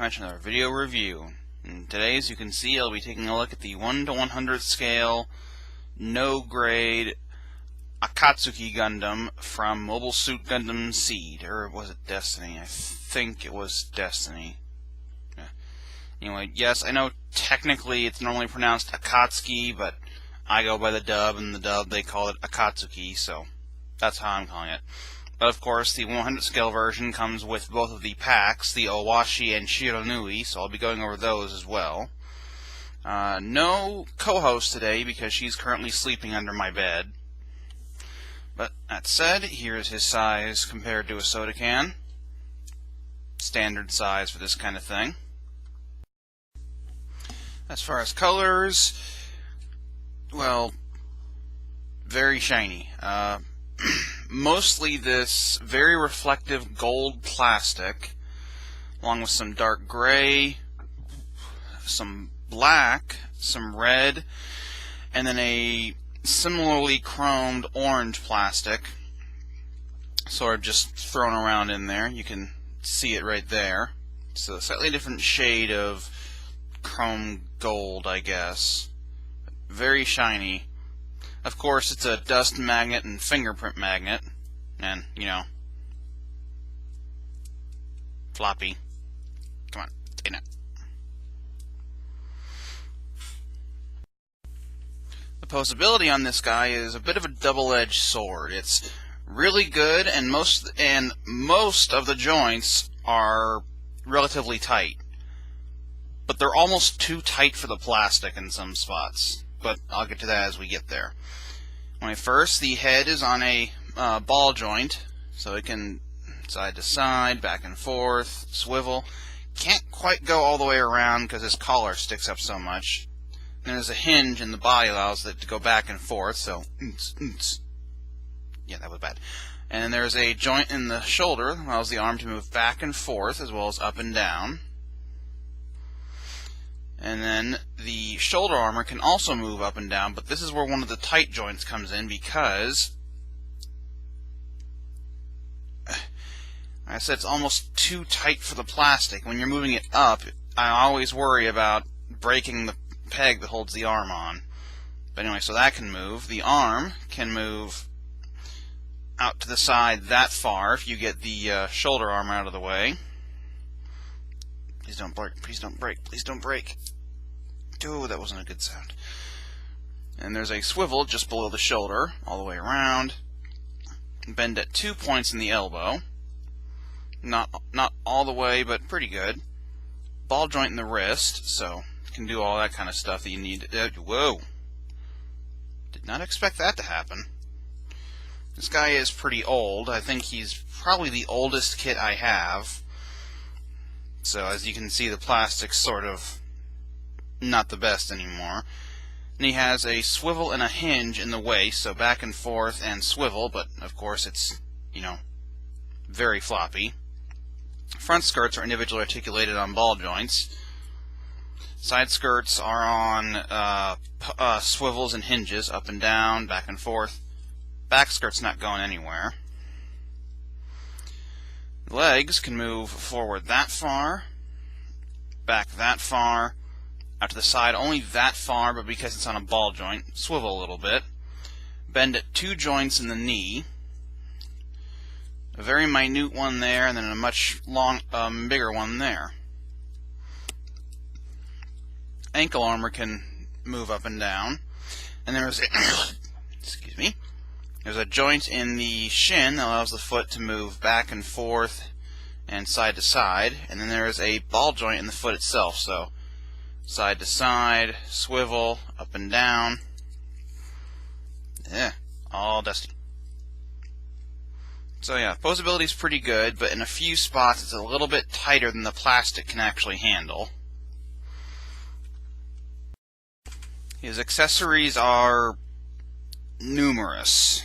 back to another video review. And today, as you can see, I'll be taking a look at the 1 to 100 scale, no grade Akatsuki Gundam from Mobile Suit Gundam Seed. Or was it Destiny? I think it was Destiny. Yeah. Anyway, yes, I know technically it's normally pronounced Akatsuki, but I go by the dub, and the dub they call it Akatsuki, so that's how I'm calling it. But of course, the 100 scale version comes with both of the packs, the Oowashi and Shiranui, so I'll be going over those as well. No co-host today because she's currently sleeping under my bed. But that said, here's his size compared to a soda can. Standard size for this kind of thing. As far as colors, well, very shiny. Mostly this very reflective gold plastic, along with some dark gray, some black, some red, and then a similarly chromed orange plastic, sort of just thrown around in there. You can see it right there. It's a slightly different shade of chrome gold, I guess. Very shiny. Of course, it's a dust magnet and fingerprint magnet, and, you know, floppy. Come on, take it. The poseability on this guy is a bit of a double-edged sword. It's really good, and most of the joints are relatively tight, but they're almost too tight for the plastic in some spots. But I'll get to that as we get there. First, the head is on a ball joint, so it can side to side, back and forth, swivel. Can't quite go all the way around because his collar sticks up so much. And there's a hinge in the body that allows it to go back and forth, so yeah, that was bad. And there's a joint in the shoulder that allows the arm to move back and forth as well as up and down. And then the shoulder armor can also move up and down, but this is where one of the tight joints comes in because, like I said, it's almost too tight for the plastic. When you're moving it up, I always worry about breaking the peg that holds the arm on. But anyway, so that can move. The arm can move out to the side that far if you get the shoulder armor out of the way. Please don't break, please don't break, please don't break. Oh, that wasn't a good sound. And there's a swivel just below the shoulder, all the way around. Bend at 2 points in the elbow. Not all the way, but pretty good. Ball joint in the wrist, so you can do all that kind of stuff that you need. Whoa! Did not expect that to happen. This guy is pretty old. I think he's probably the oldest kit I have. So as you can see, the plastic's sort of not the best anymore. And he has a swivel and a hinge in the waist, so back and forth and swivel, but of course it's, you know, very floppy. Front skirts are individually articulated on ball joints. Side skirts are on swivels and hinges, up and down, back and forth. Back skirt's not going anywhere. Legs can move forward that far, back that far, out to the side only that far, but because it's on a ball joint, swivel a little bit. Bend at 2 joints in the knee. A very minute one there, and then a much bigger one there. Ankle armor can move up and down. And there's a excuse me. There's a joint in the shin that allows the foot to move back and forth and side to side. And then there's a ball joint in the foot itself, so side to side, swivel, up and down. Yeah, all dusty. So yeah, poseability is pretty good, but in a few spots it's a little bit tighter than the plastic can actually handle. His accessories are numerous,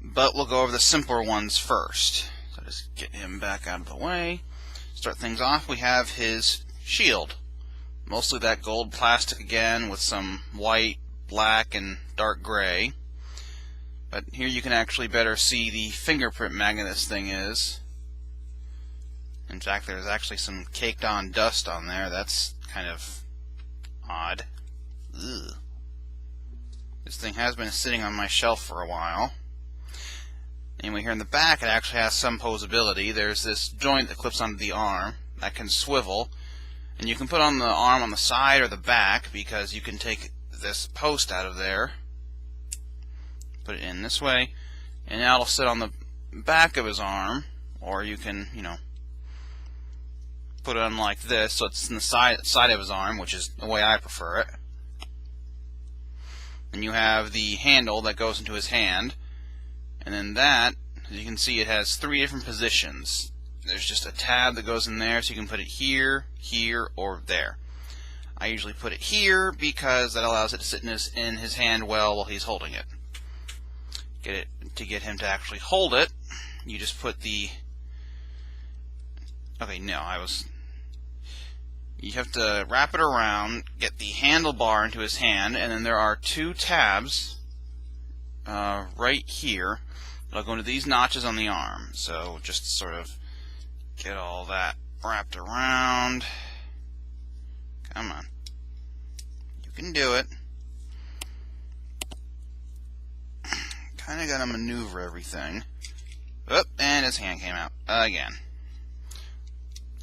but we'll go over the simpler ones first. So just get him back out of the way. Start things off, we have his shield. Mostly that gold plastic again with some white, black, and dark gray. But here you can actually better see the fingerprint magnet this thing is. In fact, there's actually some caked on dust on there. That's kind of odd. Ugh. This thing has been sitting on my shelf for a while. Anyway, here in the back it actually has some poseability. There's this joint that clips onto the arm that can swivel, and you can put on the arm on the side or the back, because you can take this post out of there, put it in this way, and now it'll sit on the back of his arm, or you can, put it on like this, so it's in the side of his arm, which is the way I prefer it. And you have the handle that goes into his hand, and then that, as you can see, it has 3 different positions. There's just a tab that goes in there, so you can put it here, here, or there. I usually put it here because that allows it to sit in his hand well while he's holding it. To get him to actually hold it, you just put the... Okay, no, you have to wrap it around, get the handlebar into his hand, and then there are 2 tabs right here that'll go into these notches on the arm. So just sort of get all that wrapped around. Come on. You can do it. Kind of got to maneuver everything. Oop, and his hand came out again.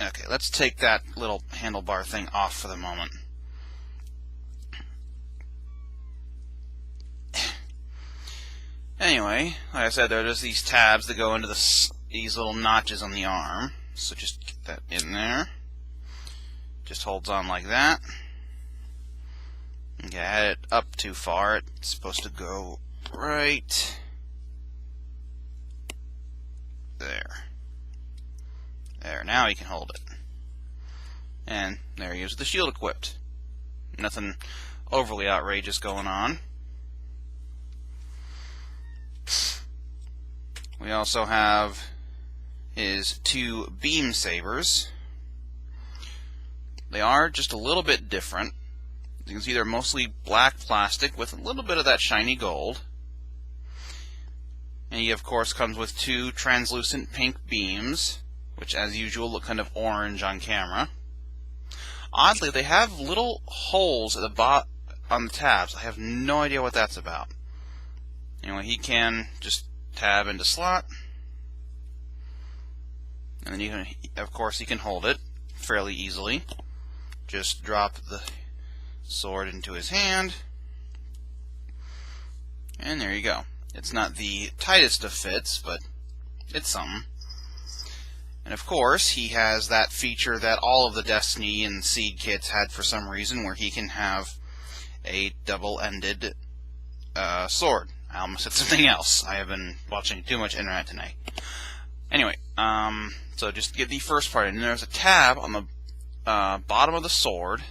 Okay, let's take that little handlebar thing off for the moment. Anyway, like I said, there are just these tabs that go into these little notches on the arm. So just get that in there. Just holds on like that. Okay, I had it up too far. It's supposed to go right there. There, now he can hold it. And there he is with the shield equipped. Nothing overly outrageous going on. We also have his 2 beam sabers. They are just a little bit different. You can see they're mostly black plastic with a little bit of that shiny gold. And he, of course, comes with 2 translucent pink beams, which, as usual, look kind of orange on camera. Oddly, they have little holes at the on the tabs. I have no idea what that's about. Anyway, he can just tab into slot, and then you can, of course, he can hold it fairly easily. Just drop the sword into his hand, and there you go. It's not the tightest of fits, but it's something. And of course, he has that feature that all of the Destiny and Seed kits had for some reason, where he can have a double-ended sword. I almost said something else. I have been watching too much internet tonight. Anyway, so just get the first part in. And there's a tab on the bottom of the sword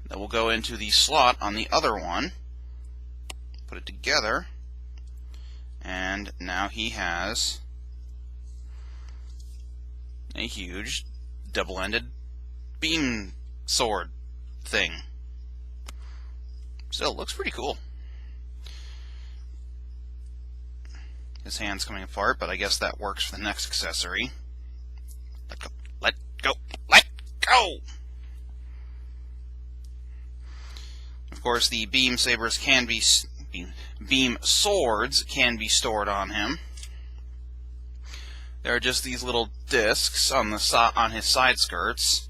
that will go into the slot on the other one. Put it together, and now he has a huge double-ended beam sword thing. Still, looks pretty cool. His hand's coming apart, but I guess that works for the next accessory. Let go, let go, let go! Of course, the beam sabers can be... beam swords can be stored on him. There are just these little discs on the on his side skirts.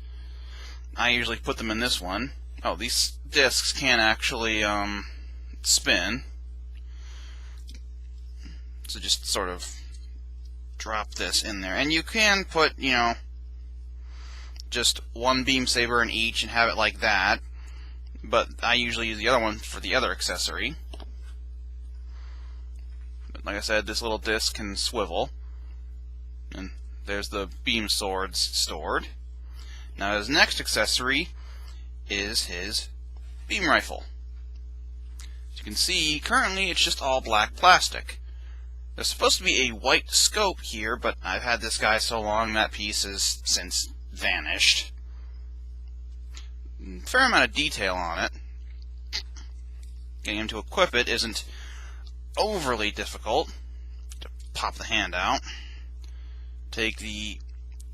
I usually put them in this one. Oh, these discs can actually spin. So just sort of drop this in there. And you can put, just 1 beam saber in each and have it like that. But I usually use the other one for the other accessory. But like I said, this little disc can swivel. And there's the beam swords stored. Now his next accessory is his beam rifle. As you can see, currently it's just all black plastic. There's supposed to be a white scope here, but I've had this guy so long that piece has since vanished. Fair amount of detail on it. Getting him to equip it isn't overly difficult. To pop the hand out, take the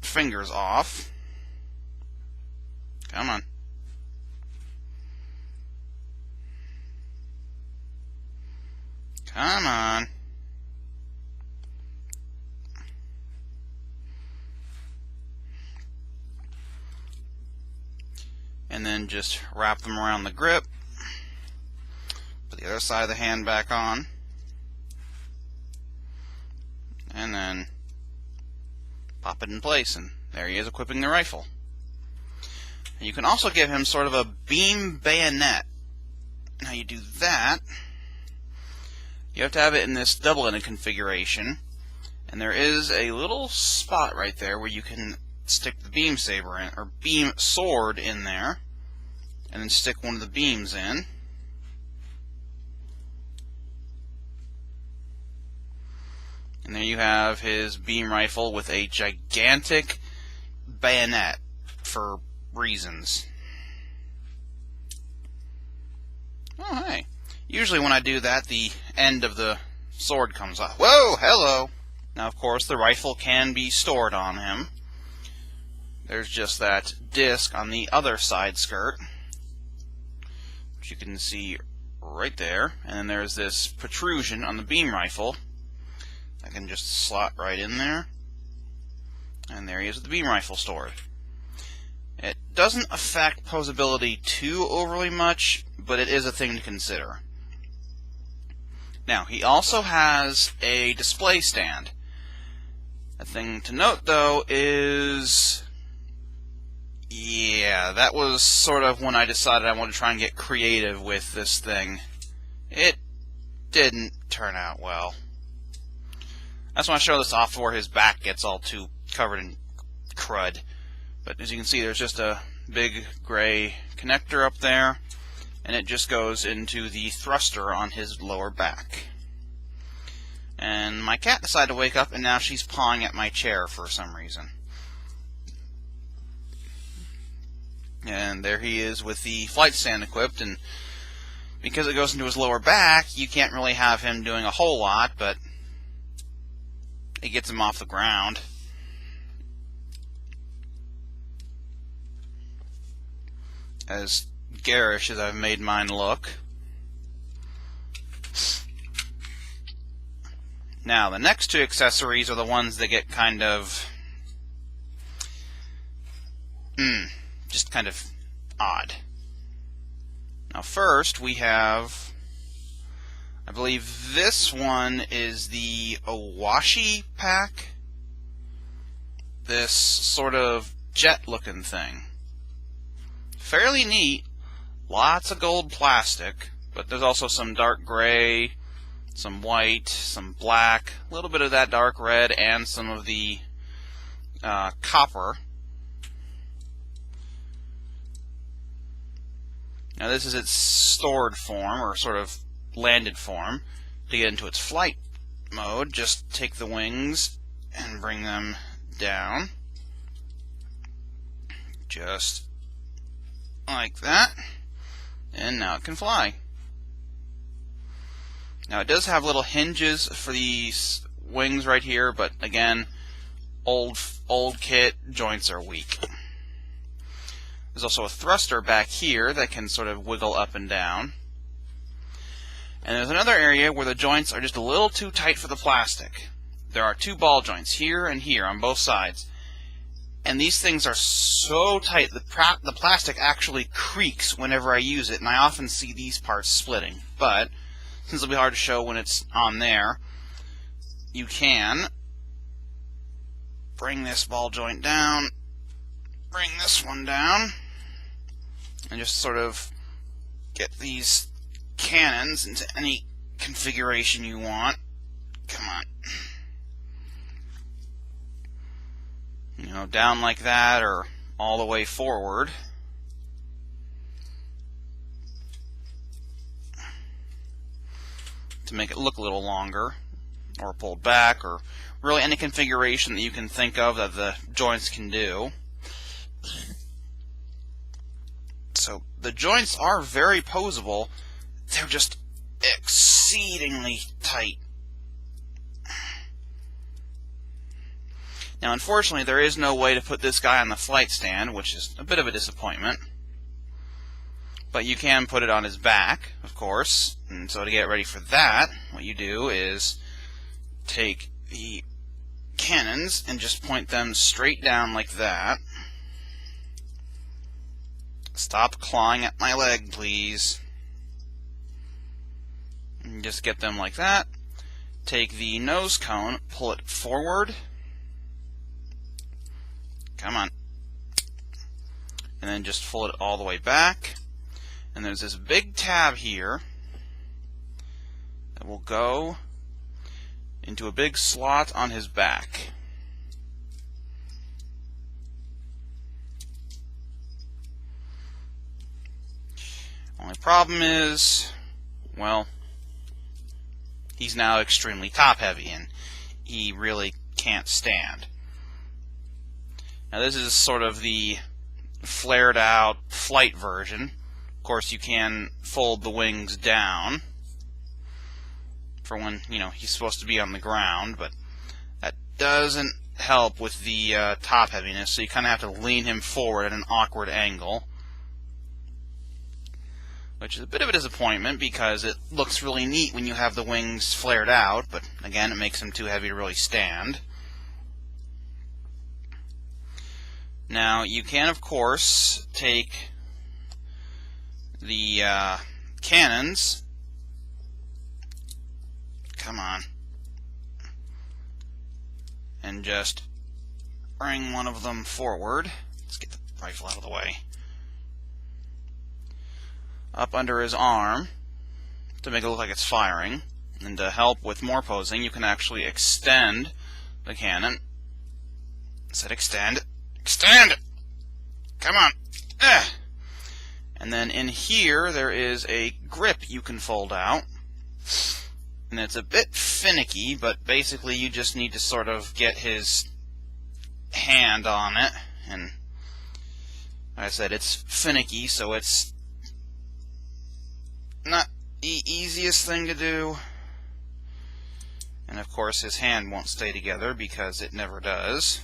fingers off. Come on. Come on. And then just wrap them around the grip. Put the other side of the hand back on. And then pop it in place, and there he is equipping the rifle. And you can also give him sort of a beam bayonet. Now you do that, you have to have it in this double-ended configuration, and there is a little spot right there where you can stick the beam saber in, or beam sword in there, and then stick one of the beams in. And there you have his beam rifle with a gigantic bayonet for reasons. Oh, hey. Usually when I do that, the end of the sword comes off. Whoa, hello! Now, of course, the rifle can be stored on him. There's just that disc on the other side skirt, which you can see right there. And then there's this protrusion on the beam rifle. I can just slot right in there. And there he is with the beam rifle stored. It doesn't affect poseability too overly much, but it is a thing to consider. Now, he also has a display stand. A thing to note, though, is... yeah, that was sort of when I decided I wanted to try and get creative with this thing. It didn't turn out well. I just want to show this off before his back gets all too covered in crud. But as you can see, there's just a big gray connector up there, and it just goes into the thruster on his lower back. And my cat decided to wake up, and now she's pawing at my chair for some reason. And there he is with the flight stand equipped, and because it goes into his lower back, you can't really have him doing a whole lot, but it gets him off the ground. As garish as I've made mine look. Now, the next two accessories are the ones that get kind of... just kind of odd. Now, first we have... I believe this one is the Oowashi pack. This sort of jet-looking thing. Fairly neat. Lots of gold plastic, but there's also some dark gray, some white, some black, a little bit of that dark red, and some of the copper. Now this is its stored form, or sort of landed form. To get into its flight mode, just take the wings and bring them down. Just like that. And now it can fly. Now it does have little hinges for these wings right here, but again, old kit, joints are weak. There's also a thruster back here that can sort of wiggle up and down. And there's another area where the joints are just a little too tight for the plastic. There are two ball joints here and here on both sides. And these things are so tight that the plastic actually creaks whenever I use it, and I often see these parts splitting. But since it'll be hard to show when it's on there, you can bring this ball joint down, bring this one down, and just sort of get these cannons into any configuration you want. Come on. You know, down like that or all the way forward. To make it look a little longer, or pulled back, or really any configuration that you can think of that the joints can do. So the joints are very poseable. They're just exceedingly tight. Now, unfortunately, there is no way to put this guy on the flight stand, which is a bit of a disappointment. But you can put it on his back, of course. And so to get ready for that, what you do is take the cannons and just point them straight down like that. Stop clawing at my leg, please. And just get them like that. Take the nose cone, pull it forward. Come on. And then just fold it all the way back. And there's this big tab here that will go into a big slot on his back. Only problem is, well, he's now extremely top-heavy, and he really can't stand. Now this is sort of the flared-out flight version. Of course, you can fold the wings down for when, he's supposed to be on the ground, but that doesn't help with the top heaviness, so you kind of have to lean him forward at an awkward angle, which is a bit of a disappointment because it looks really neat when you have the wings flared out, but again, it makes him too heavy to really stand. Now, you can, of course, take the cannons. Come on. And just bring one of them forward. Let's get the rifle out of the way. Up under his arm to make it look like it's firing. And to help with more posing, you can actually extend the cannon. I said extend. Extend! Come on. And then in here, there is a grip you can fold out. And it's a bit finicky, but basically you just need to sort of get his hand on it. And like I said, it's finicky, so it's not the easiest thing to do. And of course, his hand won't stay together because it never does.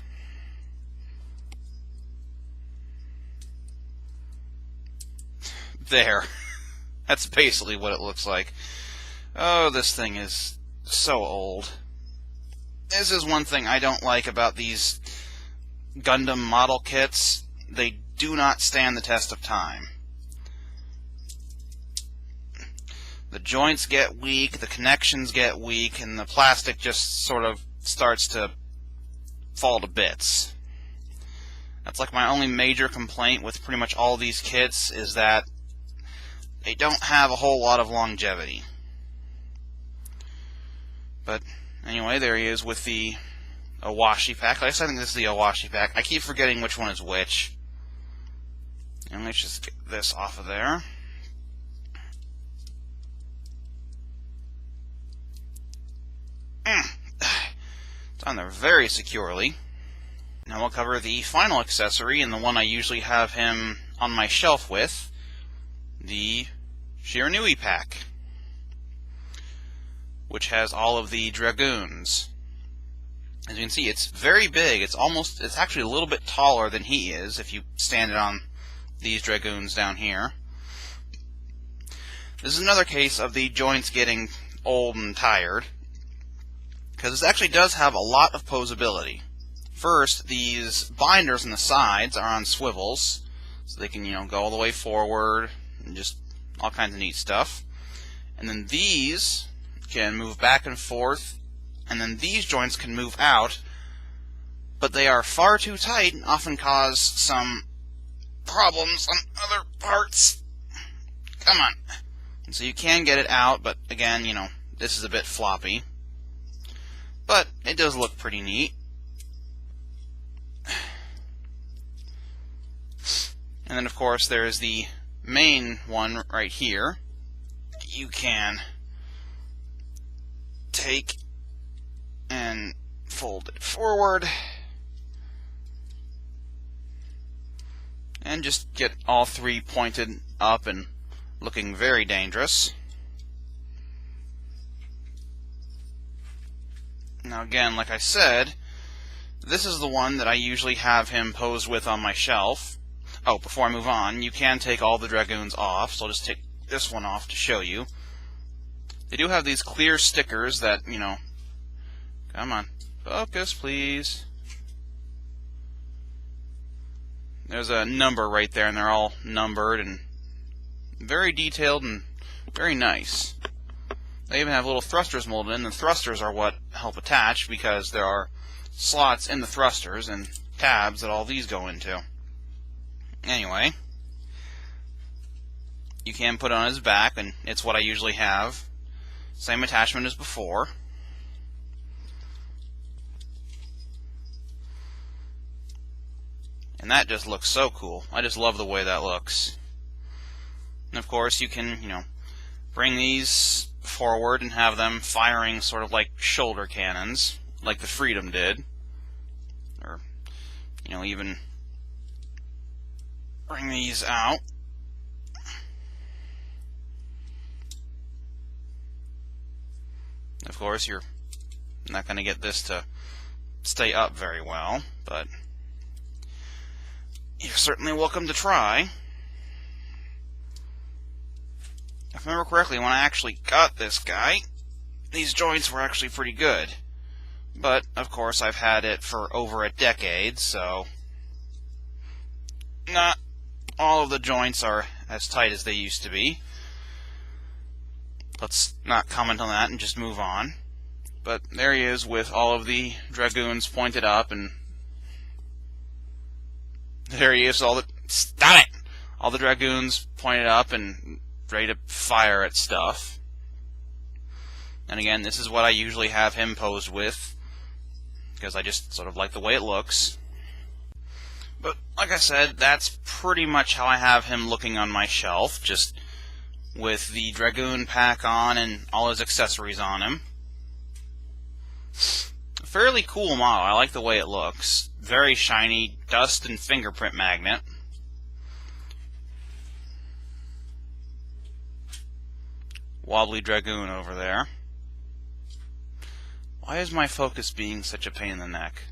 There. That's basically what it looks like. Oh, this thing is so old. This is one thing I don't like about these Gundam model kits. They do not stand the test of time. The joints get weak, the connections get weak, and the plastic just sort of starts to fall to bits. That's like my only major complaint with pretty much all these kits, is that they don't have a whole lot of longevity. But anyway, there he is with the Oowashi pack. I think this is the Oowashi pack. I keep forgetting which one is which. And let's just get this off of there. It's on there very securely. Now we'll cover the final accessory, and the one I usually have him on my shelf with, the Shiranui pack, which has all of the Dragoons. As you can see, it's very big. It's actually a little bit taller than he is if you stand it on these Dragoons down here. This is another case of the joints getting old and tired, because this actually does have a lot of posability. First, these binders on the sides are on swivels, so they can, go all the way forward, and just all kinds of neat stuff. And then these can move back and forth, and then these joints can move out, but they are far too tight and often cause some problems on other parts. Come on. And so you can get it out, but again, this is a bit floppy. But it does look pretty neat. And then, of course, there's the main one right here. You can take and fold it forward and just get all three pointed up and looking very dangerous. Now again, like I said, This is the one that I usually have him posed with on my shelf. Oh, before I move on, you can take all the Dragoons off, so I'll just take this one off to show you. They do have these clear stickers that, you know... Come on. Focus, please. There's a number right there, and they're all numbered and very detailed and very nice. They even have little thrusters molded in. The thrusters are what help attach, because there are slots in the thrusters and tabs that all these go into. Anyway, you can put it on his back, and it's what I usually have. Same attachment as before. And that just looks so cool. I just love the way that looks. And of course, you can, bring these forward and have them firing sort of like shoulder cannons, like the Freedom did. Or, even bring these out. Of course, you're not going to get this to stay up very well, but you're certainly welcome to try. If I remember correctly, when I actually got this guy, these joints were actually pretty good. But, of course, I've had it for over a decade, so not all of the joints are as tight as they used to be. Let's not comment on that and just move on. But there he is with all of the Dragoons pointed up, and there he is, stop it! All the Dragoons pointed up and ready to fire at stuff. And again, this is what I usually have him posed with, because I just sort of like the way it looks. But like I said, that's pretty much how I have him looking on my shelf, just with the Dragoon pack on and all his accessories on him. A fairly cool model. I like the way it looks. Very shiny, dust and fingerprint magnet. Wobbly Dragoon over there. Why is my focus being such a pain in the neck?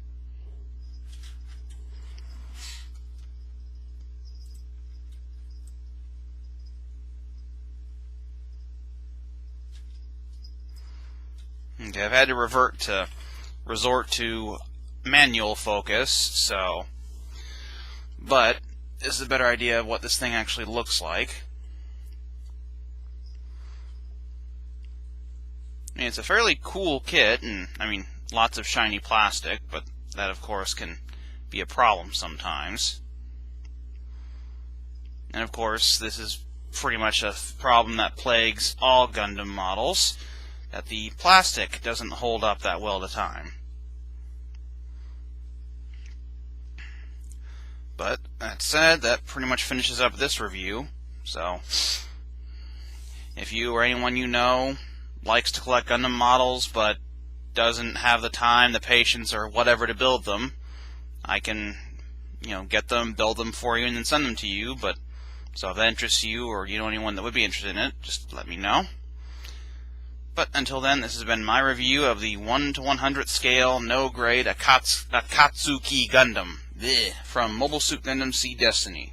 Okay, I've had to resort to manual focus, but this is a better idea of what this thing actually looks like. I mean, it's a fairly cool kit, and lots of shiny plastic, but that of course can be a problem sometimes. And of course, this is pretty much a problem that plagues all Gundam models, that the plastic doesn't hold up that well at a time. But that said, that pretty much finishes up this review. So, if you or anyone you know likes to collect Gundam models but doesn't have the time, the patience, or whatever to build them, I can, get them, build them for you, and then send them to you. But so if that interests you, or you know anyone that would be interested in it, just let me know. But until then, this has been my review of the 1 to 100th scale, no-grade Akatsuki Gundam from Mobile Suit Gundam Seed Destiny.